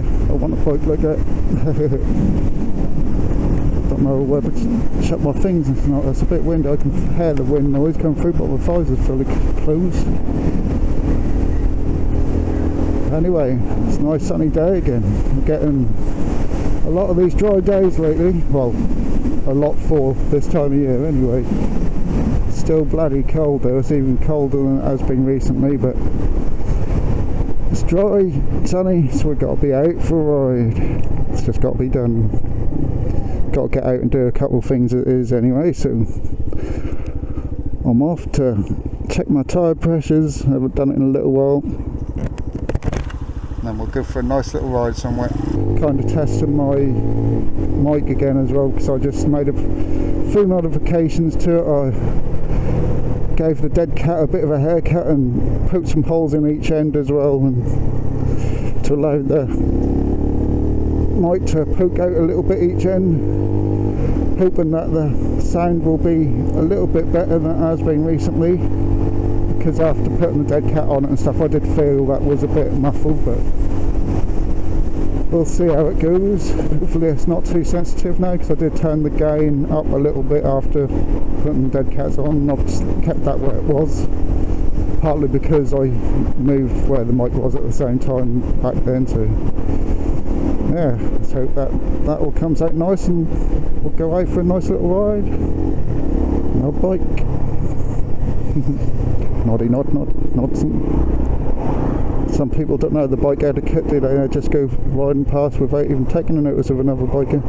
yeah, I want a bike like that. Don't know whether to shut my things and not. It's a bit windy. I can hear the wind noise coming through, but my visor's fully closed. Anyway, it's a nice sunny day again. I'm getting a lot of these dry days lately. Well, a lot for this time of year anyway. Still bloody cold though. It's even colder than it has been recently, but it's dry, sunny, so we've got to be out for a ride. It's just got to be done. Got to get out and do a couple of things it is anyway, so I'm off to check my tyre pressures. I haven't done it in a little while. And then we'll go for a nice little ride somewhere. Kind of testing my mic again as well, because I just made a few modifications to it. I gave the dead cat a bit of a haircut and poked some holes in each end as well, and to allow the mic to poke out a little bit each end, hoping that the sound will be a little bit better than it has been recently, because after putting the dead cat on it and stuff, I did feel that was a bit muffled, but we'll see how it goes. Hopefully it's not too sensitive now, because I did turn the gain up a little bit after putting the dead cats on, and I've just kept that where it was, partly because I moved where the mic was at the same time back then, so yeah, let's hope that all comes out nice and we'll go out for a nice little ride. No bike. Noddy nod nod nod. Some people don't know the bike etiquette, do they? They just go riding past without even taking a notice of another biker.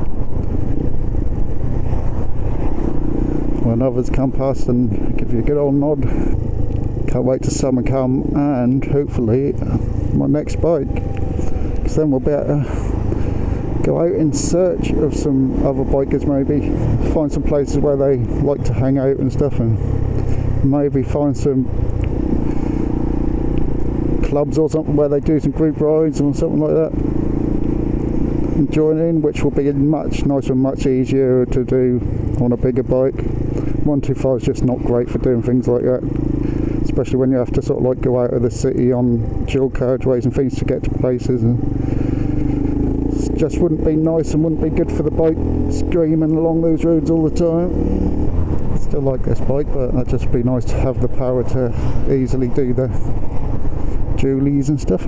When others come past and give you a good old nod. Can't wait till summer come and hopefully my next bike, because then we'll be able to go out in search of some other bikers, maybe find some places where they like to hang out and stuff, and maybe find some clubs or something where they do some group rides or something like that and join in, which will be much nicer and much easier to do on a bigger bike. 125 is just not great for doing things like that, especially when you have to sort of like go out of the city on dual carriageways and things to get to places, and it just wouldn't be nice and wouldn't be good for the bike screaming along those roads all the time. Still like this bike, but it'd just be nice to have the power to easily do the dualies and stuff.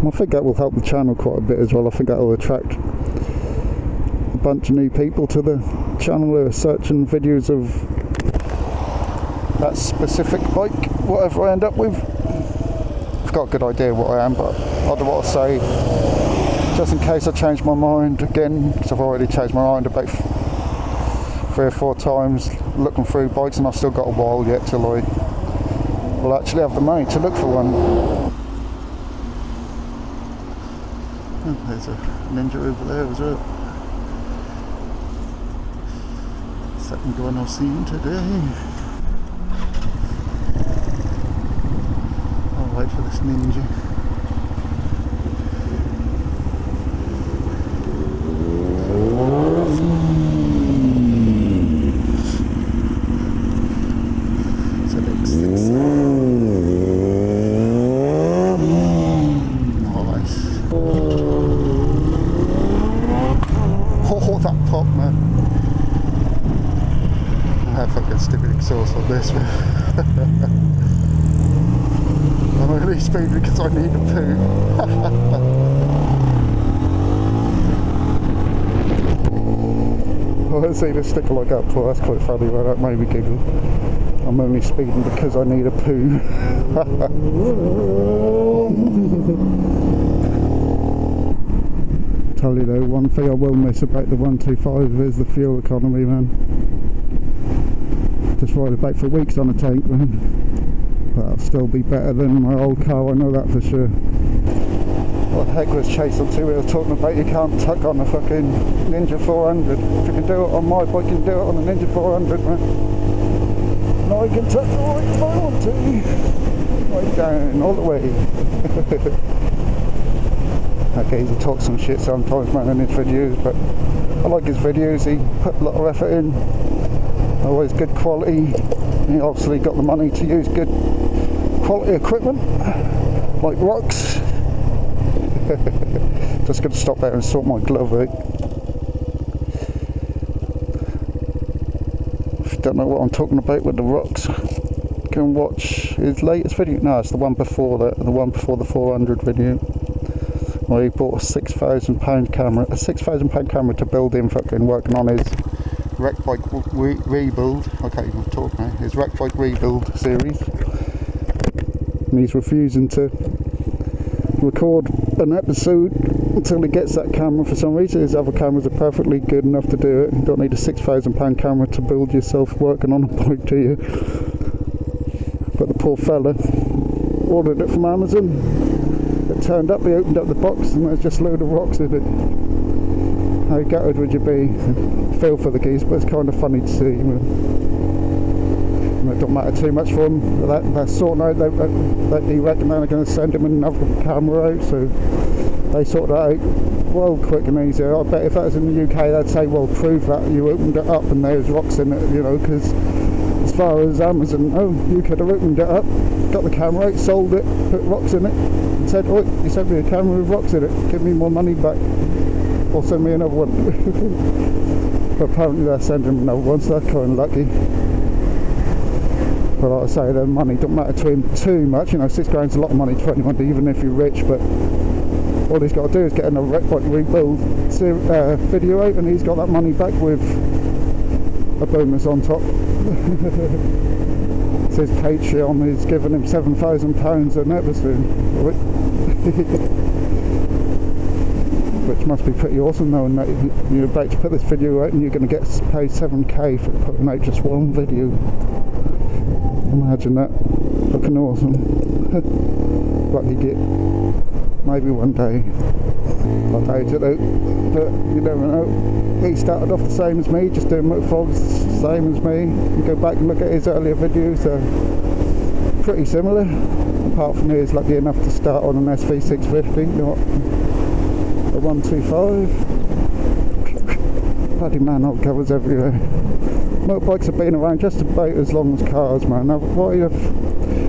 I think that will help the channel quite a bit as well. I think that will attract a bunch of new people to the channel who are searching videos of that specific bike, whatever I end up with. I've got a good idea what I am, but I don't want to say, just in case I change my mind again, because I've already changed my mind about 3 or 4 times looking through bikes, and I've still got a while yet till I will actually have the money to look for one. Oh, there's a Ninja over there as well. Second one I've seen today. I'll wait for this Ninja. Exhaust on this one. I'm only speeding because I need a poo. I haven't seen a sticker like that before. That's quite funny, but that made me giggle. I'm only speeding because I need a poo. Tell you though, one thing I will miss about the 125 is the fuel economy, man. Just ride about for weeks on a tank, man. But I'll still be better than my old car, I know that for sure. What the heck was Chase on 2 wheels talking about? You can't tuck on a fucking Ninja 400. If you can do it on my bike, you can do it on a Ninja 400, man. Now I can tuck the right if I want to. Right down, all the way. Okay, he talks some shit sometimes, man, in his videos, but I like his videos. He put a lot of effort in. Always good quality. He obviously got the money to use good quality equipment. like rocks. Just gonna stop there and sort my glove out. If you don't know what I'm talking about with the rocks, go and watch his latest video. No, it's the one before that, the one before the 400 video. Where he bought a £6,000 camera, £6,000 to build him fucking working on his wreck bike rebuild. I can't even talk now. His wreck bike rebuild series, and he's refusing to record an episode until he gets that camera for some reason. His other cameras are perfectly good enough to do it. You don't need a £6,000 camera to build yourself working on a bike, do you? But the poor fella ordered it from Amazon. It turned up, he opened up the box and there's just a load of rocks in it. How gutted would you be? Feel for the geese, but it's kind of funny to see. It don't matter too much for him. They're sorting out that he reckon they're going to send him another camera out, so they sort that out well quick and easy. I bet if that was in the UK they'd say, well, prove that you opened it up and there's rocks in it, you know, because as far as Amazon, oh, you could have opened it up, got the camera out, sold it, put rocks in it, and said, oh, you sent me a camera with rocks in it, give me more money back, or send me another one. But apparently they're sending another one, so they're kind of lucky. But like I say, the money don't matter to him too much, you know, £6,000's a lot of money to anyone, even if you're rich, but all he's got to do is get another wreck bike rebuild video out, and he's got that money back with a bonus on top. It's his Patreon, he's given him £7,000 an episode, which must be pretty awesome, knowing that you're about to put this video out and you're going to get paid 7k for putting out just one video. Imagine that, fucking awesome. Lucky git. Maybe one day. I doubt it out, but you never know. He started off the same as me, just doing motovlogs, same as me. You go back and look at his earlier videos, they're pretty similar. Apart from he's lucky enough to start on an SV650, not a 125. Bloody manhole covers everywhere. Motorbikes have been around just about as long as cars, man. Now, why have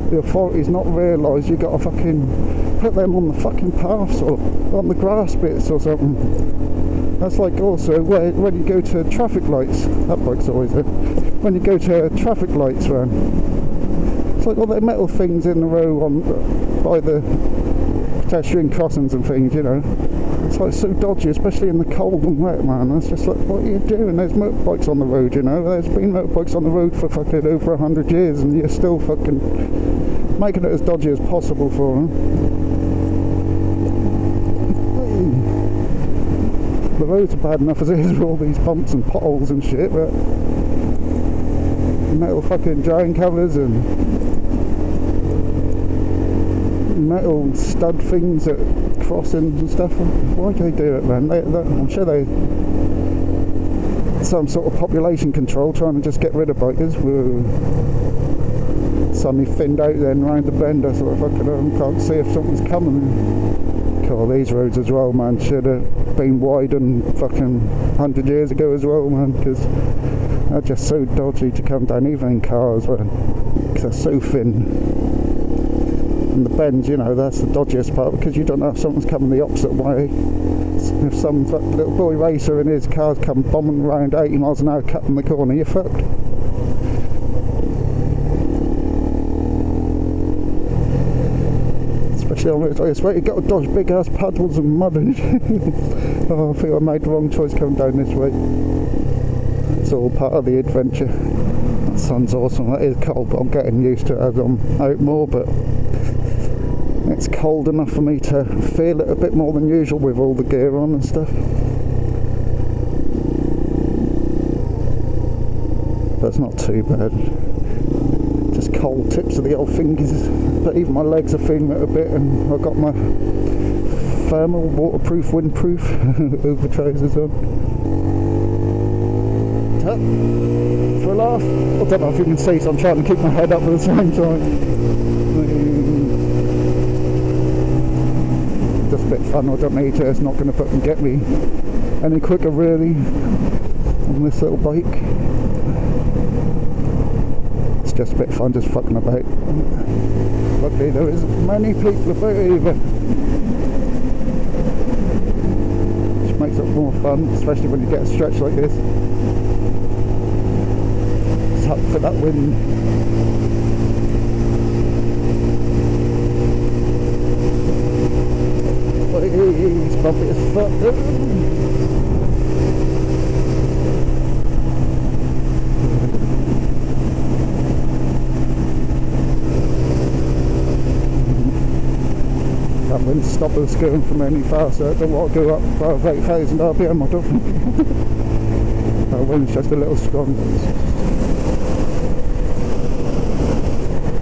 the authorities not realised you got to fucking put them on the fucking paths or on the grass bits or something? That's like also when you go to traffic lights, that bike's always there. When you go to traffic lights, man, it's like all the metal things in the row by the pedestrian crossings and things, you know. It's like so dodgy, especially in the cold and wet, man. It's just like, what are you doing? There's motorbikes on the road, you know. There's been motorbikes on the road for fucking over 100 years, and you're still fucking making it as dodgy as possible for them. The roads are bad enough as it is with all these bumps and potholes and shit, but metal fucking giant covers and metal stud things at crossings and stuff. Why do they do it, man? I'm sure they some sort of population control, trying to just get rid of bikers. Whoa. Suddenly thinned out then round the bend. I sort of fucking can't see if something's coming. God, these roads as well, man, should have been widened fucking 100 years ago as well, man, because they're just so dodgy to come down, even in cars, man, because they're so thin. And the bends, you know, that's the dodgiest part, because you don't know if someone's coming the opposite way. If some little boy racer in his car's come bombing around 80 miles an hour cutting the corner, you're fucked. Especially on this way, you've got to dodge big ass puddles and mud and oh, I think I made the wrong choice coming down this way. It's all part of the adventure. That sun's awesome. That is cold, but I'm getting used to it as I'm out more, but it's cold enough for me to feel it a bit more than usual with all the gear on and stuff. But it's not too bad. Just cold tips of the old fingers. But even my legs are feeling it a bit, and I've got my thermal, waterproof, windproof over trousers on. For a laugh. I don't know if you can see, so I'm trying to keep my head up at the same time. Just a bit of fun, I don't need to, it's not going to fucking get me any quicker really on this little bike. it's just a bit fun, just fucking about. Luckily there isn't many people about either, which makes it more fun, especially when you get a stretch like this. It's up for that wind. It's bumpy as fuck. That wouldn't stop us going from any faster. I don't want to go up above 8,000 RPM, I don't think. That wind's just a little strong. I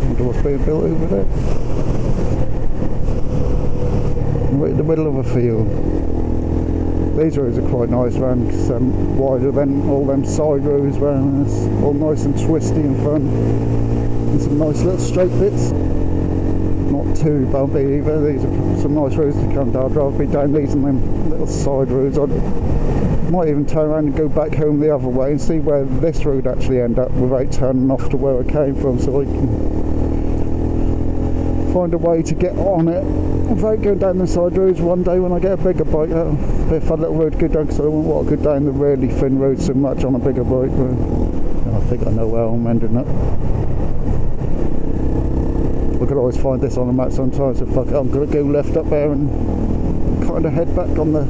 wonder what's being built over there. Right in the middle of a field. These roads are quite nice round because wider than all them side roads round. It's all nice and twisty and fun. And some nice little straight bits. Not too bumpy either. These are some nice roads to come down. I'd rather be down these and them little side roads. I might even turn around and go back home the other way and see where this road actually end up without turning off to where I came from, so I can find a way to get on it without going down the side roads one day when I get a bigger bike. That'll be a fun little road to go down, because I don't want to go down the really thin road so much on a bigger bike. But I think I know where I'm ending up. I could always find this on the map sometimes, so fuck it, I'm going to go left up there and kind of head back on the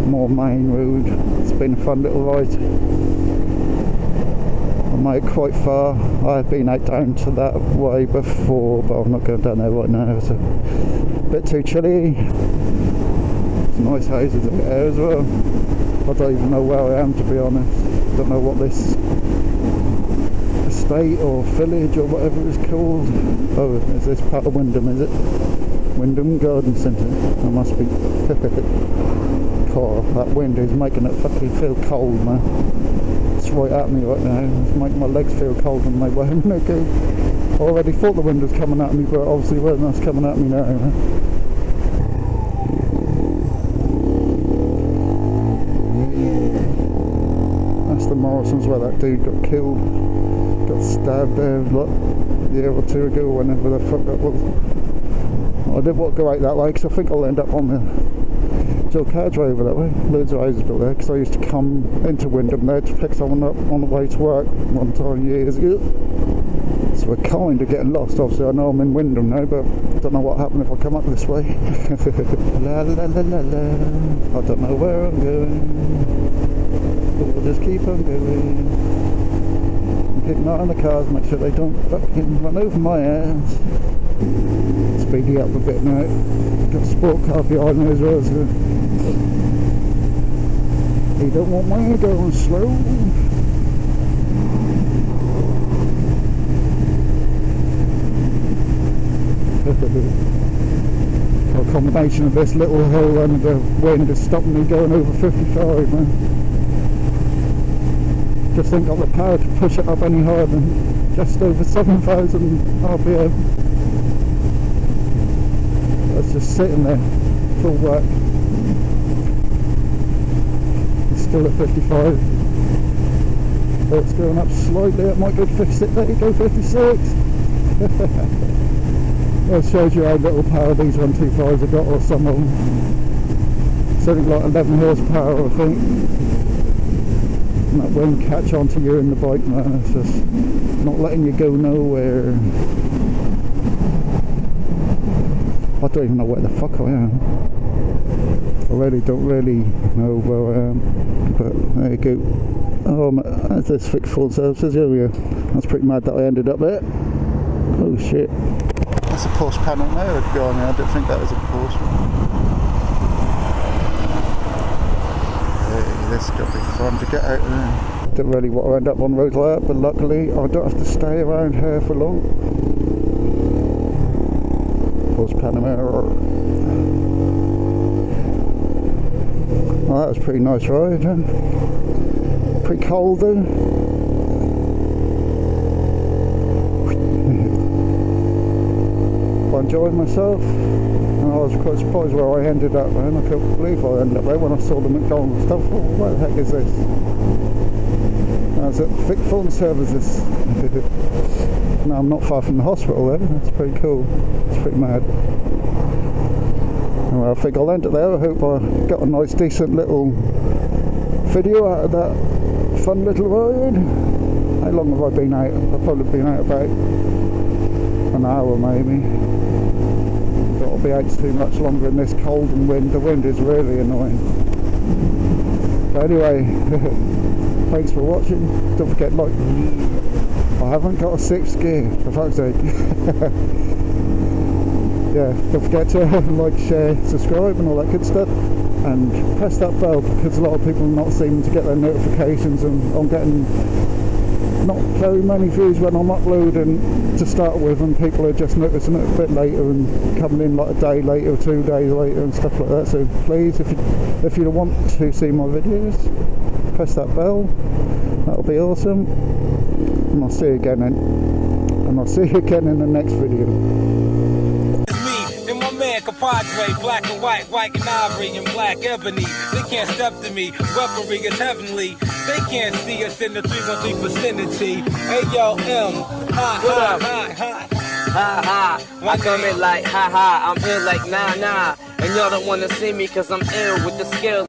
more main road. It's been a fun little ride. I made it quite far. I've been out down to that way before, but I'm not going down there right now. It's a bit too chilly. It's nice houses up there as well. I don't even know where I am, to be honest. I don't know what this estate or village or whatever it's called. Oh, is this part of Wyndham, is it? Wyndham Garden Centre. It must be. God, that wind is making it fucking feel cold, man. It's right at me right now. It's making my legs feel cold and they were having a go. I already thought the wind was coming at me, but obviously when that's coming at me now, man. That's the Morrisons where that dude got killed. Got stabbed there like a year or two ago, whenever the fuck that was. I didn't want to go out that way because I think I'll end up on the carriage over that way. Loads of houses built there, because I used to come into Wyndham there to pick someone up on the way to work one time years ago. So we're kind of getting lost. Obviously I know I'm in Wyndham now, but I don't know what happened if I come up this way. La la la la la. I don't know where I'm going, but we'll just keep on going. Keep an eye on the cars, make sure they don't fucking run over my ass. Speeding up a bit now. Got a sport car behind me as well, so you don't want me going slow. A combination of this little hill and the wind is stopping me going over 55, man. Just ain't got the power to push it up any higher than just over 7,000 RPM. It's just sitting there, full work. It's still at 55. So it's going up slightly, it might go 56, there you go, 56. Well, it shows you how little power these 125s have got, or some of them. Something like 11 horsepower, I think. And that won't catch onto you in the bike, man. It's just not letting you go nowhere. I don't even know where the fuck I am. I really don't know where I am. But there you go. Oh, that's this fixed full services. Here we go. That's pretty mad that I ended up there. Oh shit. That's a Porsche panel there. I didn't think that was a Porsche. Hey, this is going to be fun to get out there. Don't really want to end up on roads like that, but luckily I don't have to stay around here for long. Porsche Panamera. Oh, that was a pretty nice ride, huh? Pretty cold though. I enjoyed myself, and I was quite surprised where I ended up, man. I couldn't believe I ended up there when I saw the McDonald's stuff. Oh, what the heck is this? I was at Vic Phone Services. Now I'm not far from the hospital then. That's pretty cool. It's pretty mad. Well, I think I'll end it there. I hope I got a nice decent little video out of that fun little ride. How long have I been out? I've probably been out about an hour maybe. But I'll be out too much longer in this cold and wind. The wind is really annoying. But anyway, thanks for watching. Don't forget, like, I haven't got a 6th gear, for fuck's sake. Yeah, don't forget to like, share, subscribe and all that good stuff, and press that bell, because a lot of people are not seeming to get their notifications, and I'm getting not very many views when I'm uploading to start with, and people are just noticing it a bit later and coming in like a day later, 2 days later and stuff like that. So please, if you want to see my videos, press that bell. That'll be awesome, and I'll see you again in the next video. Compadre, black and white and ivory and black ebony. They can't step to me, weaponry is heavenly. They can't see us in the 313 vicinity. Hey yo, M, ha ha ha ha ha. I come in like ha ha, I'm ill like nah nah. And y'all don't wanna see me cause I'm ill with the skill.